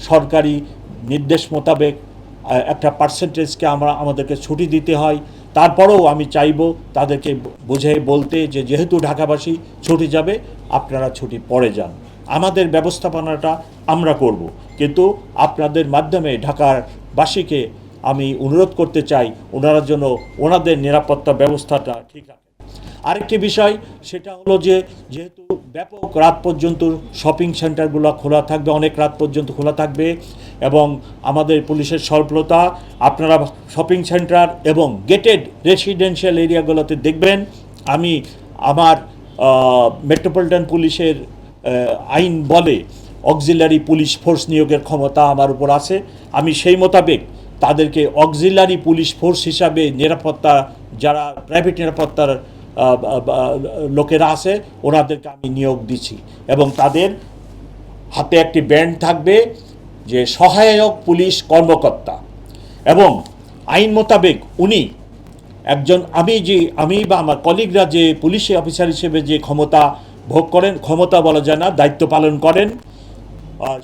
সরকারি নির্দেশ মোতাবেক একটা পার্সেন্টেজকে আমাদেরকে ছুটি দিতে হয়। তারপরেও আমি চাইব তাদেরকে বুঝে বলতে যে যেহেতু ঢাকাবাসী ছুটি যাবে, আপনারা ছুটি পরে যান, আমাদের ব্যবস্থাপনাটা আমরা করব, কিন্তু আপনাদের মাধ্যমে ঢাকাবাসীকে আমি অনুরোধ করতে চাই ওনারা যেন ওনাদের নিরাপত্তা ব্যবস্থাটা ঠিক রাখে। আরেকটি বিষয় সেটা হলো যে যেহেতু ব্যাপক রাত পর্যন্ত শপিং সেন্টারগুলো খোলা থাকবে, অনেক রাত পর্যন্ত খোলা থাকবে, এবং আমাদের পুলিশের স্বল্পতা, আপনারা শপিং সেন্টার এবং গেটেড রেসিডেন্সিয়াল এরিয়াগুলোতে দেখবেন। আমি আমার মেট্রোপলিটন পুলিশের আইন বলে অক্সিলারি পুলিশ ফোর্স নিয়োগের ক্ষমতা আমার উপর আছে। আমি সেই মোতাবেক তাদেরকে অক্সিলারি পুলিশ ফোর্স হিসাবে নিরাপত্তা, যারা প্রাইভেট নিরাপত্তার লোকেরা আছে ওনাদেরকে আমি নিয়োগ দিচ্ছি, এবং তাদের হাতে একটি ব্যান্ড থাকবে যে সহায়ক পুলিশ কর্মকর্তা, এবং আইন মোতাবেক উনি একজন, আমি বা আমার কলিগরা যে পুলিশ অফিসার হিসেবে যে ক্ষমতা ভোগ করেন, ক্ষমতা বলা যায় না, দায়িত্ব পালন করেন,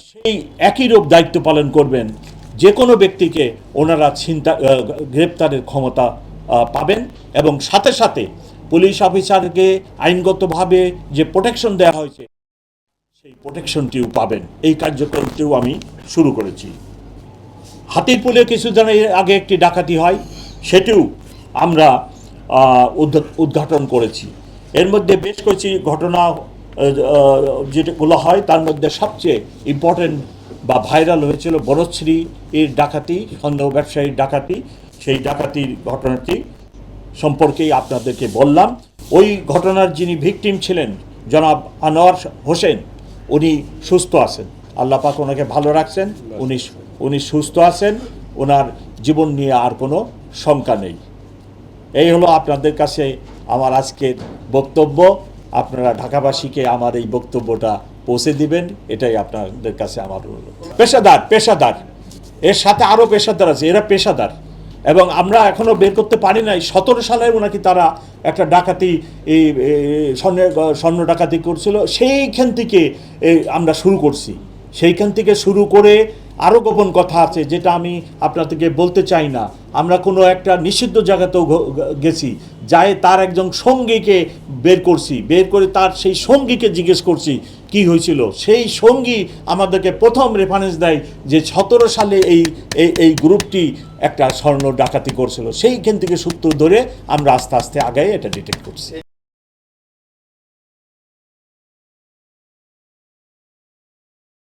সেই একই রূপ দায়িত্ব পালন করবেন। যে কোনো ব্যক্তিকে ওনারা গ্রেপ্তারের ক্ষমতা পাবেন, এবং সাথে সাথে পুলিশ অফিসারকে আইনগতভাবে যে প্রোটেকশন দেওয়া হয়েছে সেই প্রোটেকশনটিও পাবেন। এই কার্যক্রমটিও আমি শুরু করেছি। হাতিরপুলে কিছুদিন আগে একটি ডাকাতি হয়, সেটিও আমরা উদ্ঘাটন করেছি। এর মধ্যে বেশ কয়েকটি ঘটনা যেগুলো হয় তার মধ্যে সবচেয়ে ইম্পর্টেন্ট বা ভাইরাল হয়েছিল বনশ্রী এর ডাকাতি, সন্দেহ ব্যবসায়ীর ডাকাতি। সেই ডাকাতির ঘটনাটি সম্পর্কেই আপনাদেরকে বললাম। ওই ঘটনার যিনি ভিকটিম ছিলেন জনাব আনোয়ার হোসেন, উনি সুস্থ আছেন, আল্লাহ পাক ওনাকে ভালো রাখছেন, উনি সুস্থ আছেন, ওনার জীবন নিয়ে আর কোনো শঙ্কা নেই। এই হলো আপনাদের কাছে আমার আজকের বক্তব্য। আপনারা ঢাকাবাসীকে আমার এই বক্তব্যটা পৌঁছে দিবেন, এটাই আপনাদের কাছে আমার অনুরোধ। পেশাদার এর সাথে আরও পেশাদার আছে, এরা পেশাদার, এবং আমরা এখনও বের করতে পারি নাই 17 সালে নাকি তারা একটা ডাকাতি, এই স্বর্ণ ডাকাতি করছিল, সেইখান থেকে আমরা শুরু করছি। সেইখান থেকে শুরু করে আরও গোপন কথা আছে যেটা আমি আপনাদেরকে বলতে চাই না। আমরা কোনো একটা নিষিদ্ধ জায়গাতেও গেছি, যাই তার একজন সঙ্গীকে বের করছি, বের করে তার সেই সঙ্গীকে জিজ্ঞেস করছি কি হয়েছিল। সেই সঙ্গী আমাদেরকে প্রথম রেফারেন্স দেয় যে 17 সালে এই গ্রুপটি একটা স্বর্ণ ডাকাতি করছিল। সেইখান থেকে সূত্র ধরে আমরা আস্তে আস্তে আগায় এটা ডিটেক্ট করছি।